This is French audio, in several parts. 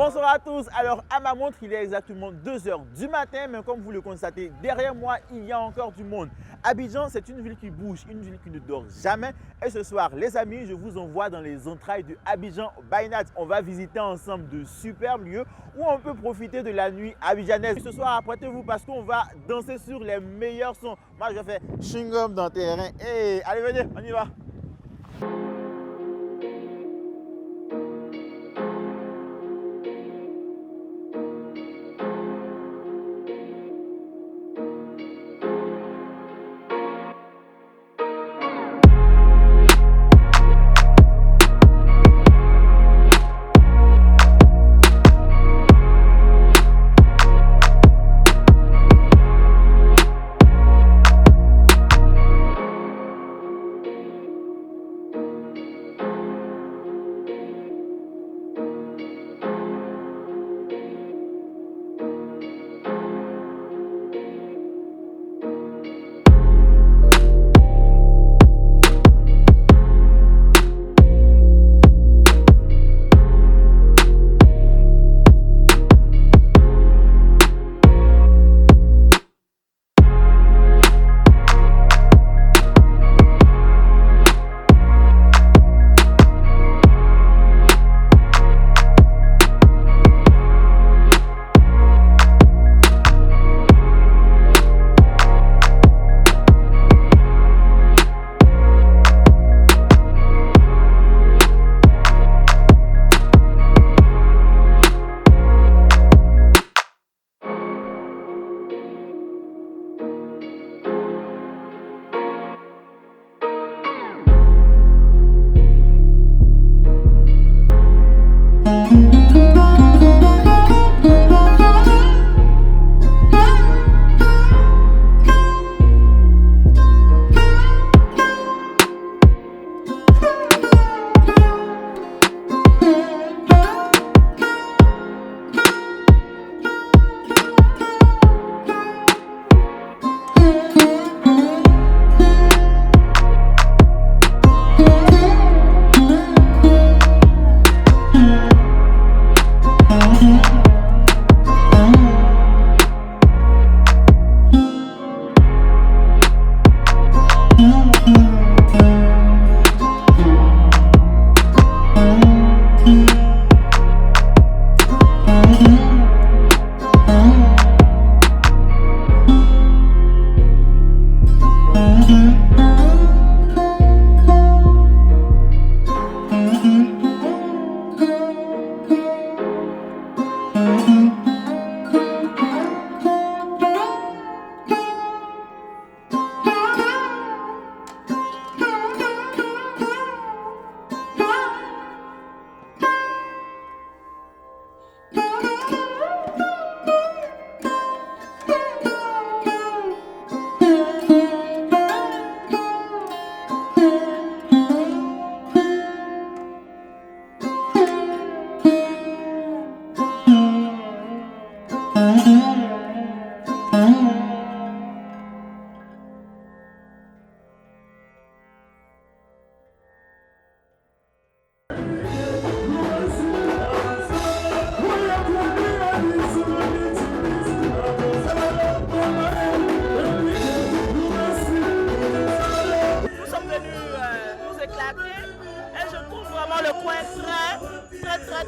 Bonsoir à tous. Alors à ma montre, il est exactement 2 h du matin, mais comme vous le constatez, derrière moi, il y a encore du monde. Abidjan, c'est une ville qui bouge, une ville qui ne dort jamais. Et ce soir, les amis, je vous envoie dans les entrailles de Abidjan by Night. On va visiter ensemble de superbes lieux où on peut profiter de la nuit abidjanaise. Ce soir, apprêtez-vous parce qu'on va danser sur les meilleurs sons. Moi, je fais chewing-gum dans le terrain. Et allez, venez, on y va.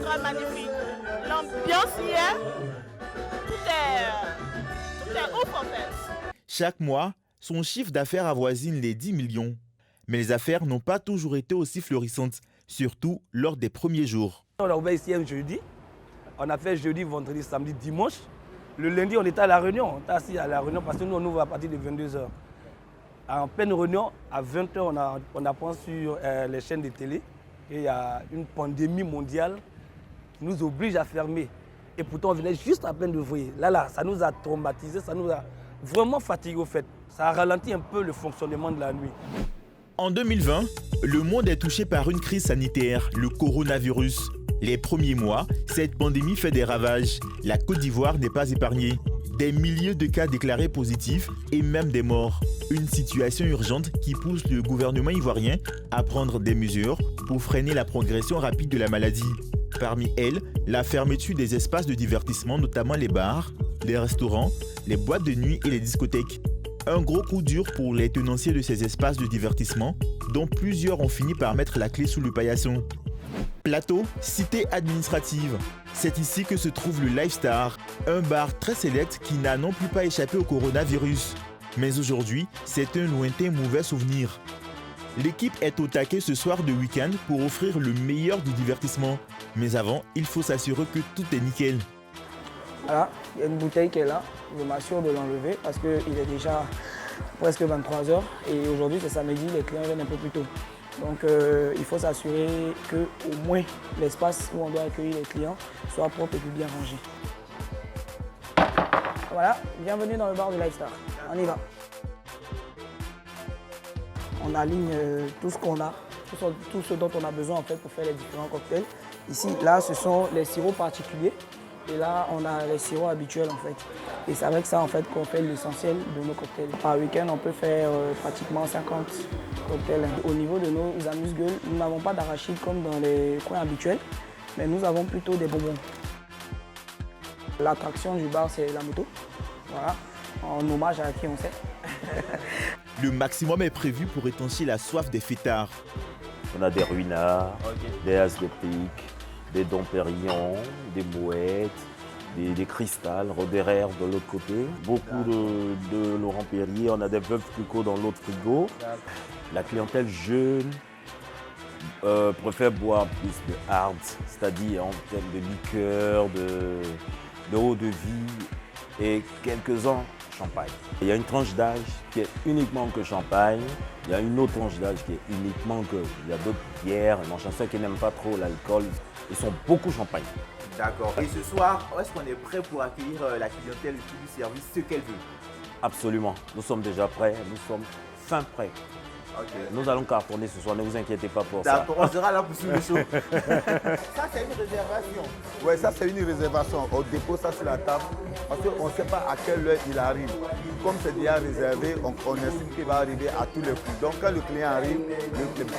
Très magnifique. L'ambiance hier, tout est ouf en fait. Chaque mois, son chiffre d'affaires avoisine les 10 millions. Mais les affaires n'ont pas toujours été aussi florissantes, surtout lors des premiers jours. On a ouvert ici un jeudi. On a fait jeudi, vendredi, samedi, dimanche. Le lundi, on était à la réunion. On était assis à la réunion parce que nous, on ouvre à partir de 22h. En pleine réunion, à 20h, on apprend sur les chaînes de télé qu'il y a une pandémie mondiale qui nous oblige à fermer. Et pourtant, on venait juste à peine d'ouvrir. Là, ça nous a traumatisés, ça nous a vraiment fatigués au fait. Ça a ralenti un peu le fonctionnement de la nuit. En 2020, le monde est touché par une crise sanitaire, le coronavirus. Les premiers mois, cette pandémie fait des ravages. La Côte d'Ivoire n'est pas épargnée. Des milliers de cas déclarés positifs et même des morts. Une situation urgente qui pousse le gouvernement ivoirien à prendre des mesures pour freiner la progression rapide de la maladie. Parmi elles, la fermeture des espaces de divertissement, notamment les bars, les restaurants, les boîtes de nuit et les discothèques. Un gros coup dur pour les tenanciers de ces espaces de divertissement, dont plusieurs ont fini par mettre la clé sous le paillasson. Plateau, cité administrative. C'est ici que se trouve le Lifestar, un bar très sélect qui n'a non plus pas échappé au coronavirus. Mais aujourd'hui, c'est un lointain mauvais souvenir. L'équipe est au taquet ce soir de week-end pour offrir le meilleur du divertissement. Mais avant, il faut s'assurer que tout est nickel. Voilà, il y a une bouteille qui est là. Je m'assure de l'enlever parce qu'il est déjà presque 23 h et aujourd'hui c'est samedi, les clients viennent un peu plus tôt. Donc il faut s'assurer qu'au moins l'espace où on doit accueillir les clients soit propre et puis bien rangé. Voilà, bienvenue dans le bar de Lifestar. On y va. On aligne tout ce qu'on a, tout ce dont on a besoin en fait pour faire les différents cocktails. Ici, là, ce sont les sirops particuliers. Et là, on a les sirops habituels en fait. Et c'est avec ça en fait qu'on fait l'essentiel de nos cocktails. Par week-end, on peut faire pratiquement 50 cocktails. Au niveau de nos amuse-gueules, nous n'avons pas d'arachide comme dans les coins habituels, mais nous avons plutôt des bonbons. L'attraction du bar, c'est la moto. Voilà, en hommage à qui on sait. Le maximum est prévu pour étancher la soif des fêtards. On a des ruinards, des asgotiques, des dompérions, des mouettes, des cristals, Roderer de l'autre côté, beaucoup de Laurent Perrier, on a des veuves Clicquot dans l'autre frigo. La clientèle jeune préfère boire plus de hard, c'est-à-dire en termes de liqueur, de eau de vie et quelques-uns champagne. Il y a une tranche d'âge qui est uniquement que champagne, il y a une autre tranche d'âge qui est uniquement que, il y a d'autres bières, ceux qui n'aiment pas trop l'alcool, ils sont beaucoup champagne. D'accord. Et ce soir, est-ce qu'on est prêt pour accueillir la clientèle et tout du service, ce qu'elle veut? Absolument. Nous sommes déjà prêts, nous sommes fin prêts. Okay. Nous allons cartonner ce soir, ne vous inquiétez pas pour ça. D'accord, on sera là pour suivre le show. Ça, c'est une réservation. Oui, ça, c'est une réservation. On dépose ça sur la table parce qu'on ne sait pas à quelle heure il arrive. Comme c'est déjà réservé, on estime qu'il va arriver à tous les coups. Donc, quand le client arrive,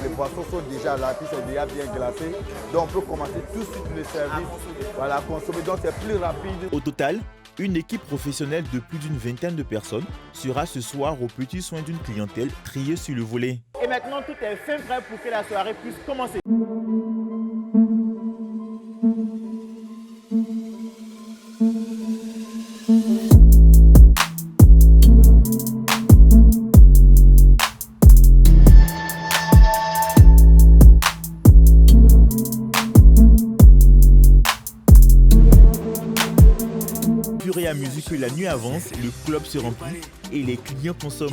les boissons sont déjà là, puis c'est déjà bien glacé. Donc, on peut commencer tout de suite le service. Voilà, à consommer. Donc, c'est plus rapide. Au total, une équipe professionnelle de plus d'une vingtaine de personnes sera ce soir aux petits soins d'une clientèle triée sur le volet. Et maintenant, tout est fin prêt pour que la soirée puisse commencer. Et à mesure que la nuit avance, le club se remplit et les clients consomment.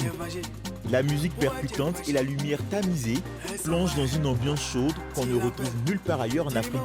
La musique percutante et la lumière tamisée plongent dans une ambiance chaude qu'on ne retrouve nulle part ailleurs en Afrique.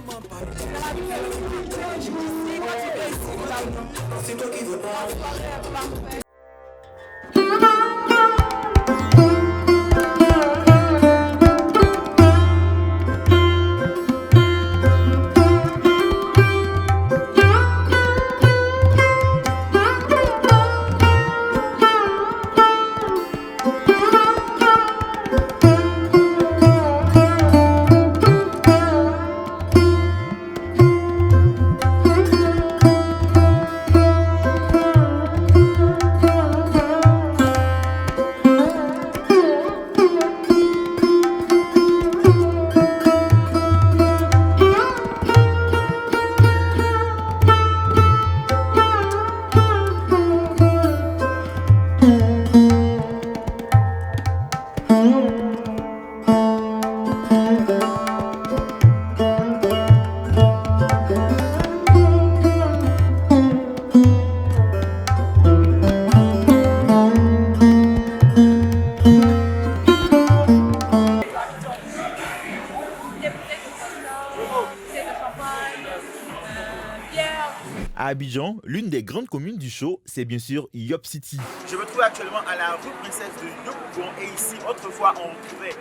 À Abidjan, l'une des grandes communes du show, c'est bien sûr Yop City. Je me trouve actuellement à la rue Princesse de Yopougon et ici, autrefois, on trouvait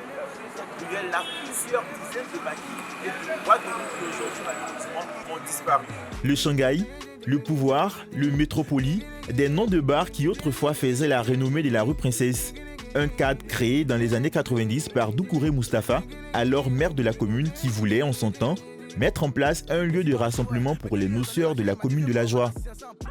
cette ruelle-là plusieurs dizaines de maquis et de boîtes de nuit qui aujourd'hui, malheureusement, ont disparu. Le Shanghai, le Pouvoir, le Métropoli, des noms de bars qui autrefois faisaient la renommée de la rue Princesse. Un cadre créé dans les années 90 par Doucouré Moustapha, alors maire de la commune qui voulait, en son temps, mettre en place un lieu de rassemblement pour les noceurs de la commune de La Joie.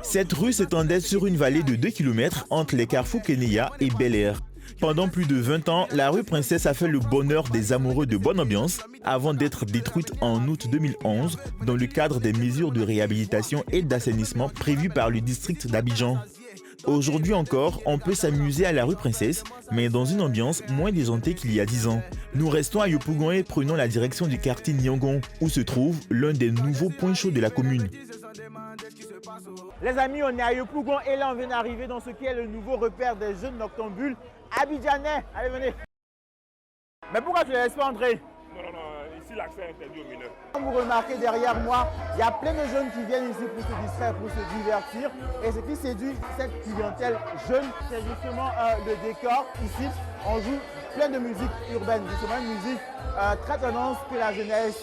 Cette rue s'étendait sur une vallée de 2 km entre les carrefours Kenya et Bel Air. Pendant plus de 20 ans, la rue Princesse a fait le bonheur des amoureux de bonne ambiance avant d'être détruite en août 2011 dans le cadre des mesures de réhabilitation et d'assainissement prévues par le district d'Abidjan. Aujourd'hui encore, on peut s'amuser à la rue Princesse, mais dans une ambiance moins déjantée qu'il y a 10 ans. Nous restons à Yopougon et prenons la direction du quartier Nyangon, où se trouve l'un des nouveaux points chauds de la commune. Les amis, on est à Yopougon et là on vient d'arriver dans ce qui est le nouveau repère des jeunes noctambules abidjanais. Allez, venez. Mais pourquoi tu ne les laisses pas entrer? Non, ici l'accès est interdit aux mineurs. Comme vous remarquez derrière moi, il y a plein de jeunes qui viennent ici pour se distraire, pour se divertir. Et ce qui séduit cette clientèle jeune, c'est justement le décor. Ici, on joue plein de musique urbaine, justement une musique très tendance que la jeunesse.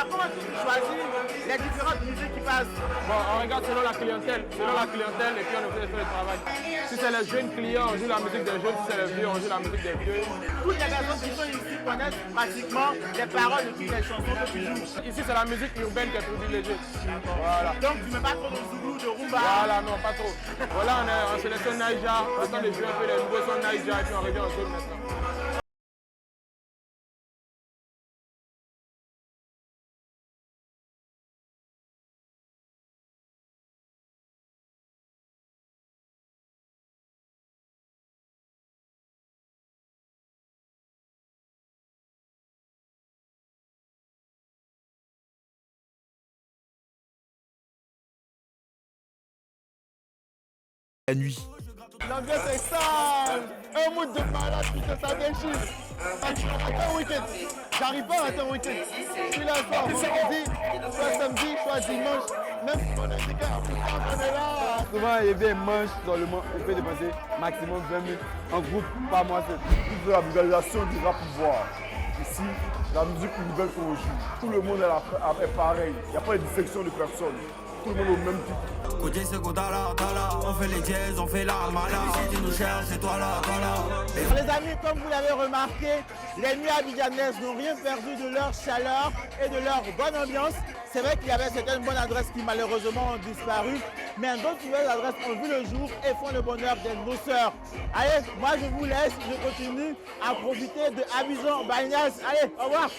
Comment tu choisis les différentes musiques qui passent? Bon, on regarde selon la clientèle et puis on essaie de faire le travail. Si c'est les jeunes clients, on joue la musique des jeunes, si c'est les vieux, on joue la musique des vieux. Toutes les personnes qui sont ici connaissent pratiquement les paroles de toutes les chansons que tu joues. Ici, c'est la musique urbaine qui est privilégiée. Voilà. Donc tu ne mets pas trop de zoulou, de rumba? Voilà, non, pas trop. Voilà, on sélectionne Naija, on attend de jouer un peu les nouveaux sons Naija et puis on revient en zone maintenant. La nuit. L'ambiance est sale. Un mood de malade, putain, ça déchire. Un week-end. J'arrive pas à rater un week-end. Je suis là soit vendredi, soit samedi, soit dimanche. Même si on est indiqué à Africa, on est là. Souvent, il vient manche seulement. Il peut dépenser maximum 20 000 en groupe par mois. C'est la vulgarisation du rap pouvoir. Ici, la musique nouvelle qu'on joue. Tout le monde est pareil. Il n'y a pas de dissection de personnes. Tout le monde au même titre. Côté c'est qu'on on fait les dièses, on fait la mala. Si tu nous cherches, c'est toi là. Les amis, comme vous l'avez remarqué, les nuits abidjanaises n'ont rien perdu de leur chaleur et de leur bonne ambiance. C'est vrai qu'il y avait certaines bonnes adresses qui malheureusement ont disparu, mais d'autres nouvelles adresses ont vu le jour et font le bonheur des noceurs. Allez, moi je vous laisse, je continue à profiter de Abidjan by Nice. Allez, au revoir.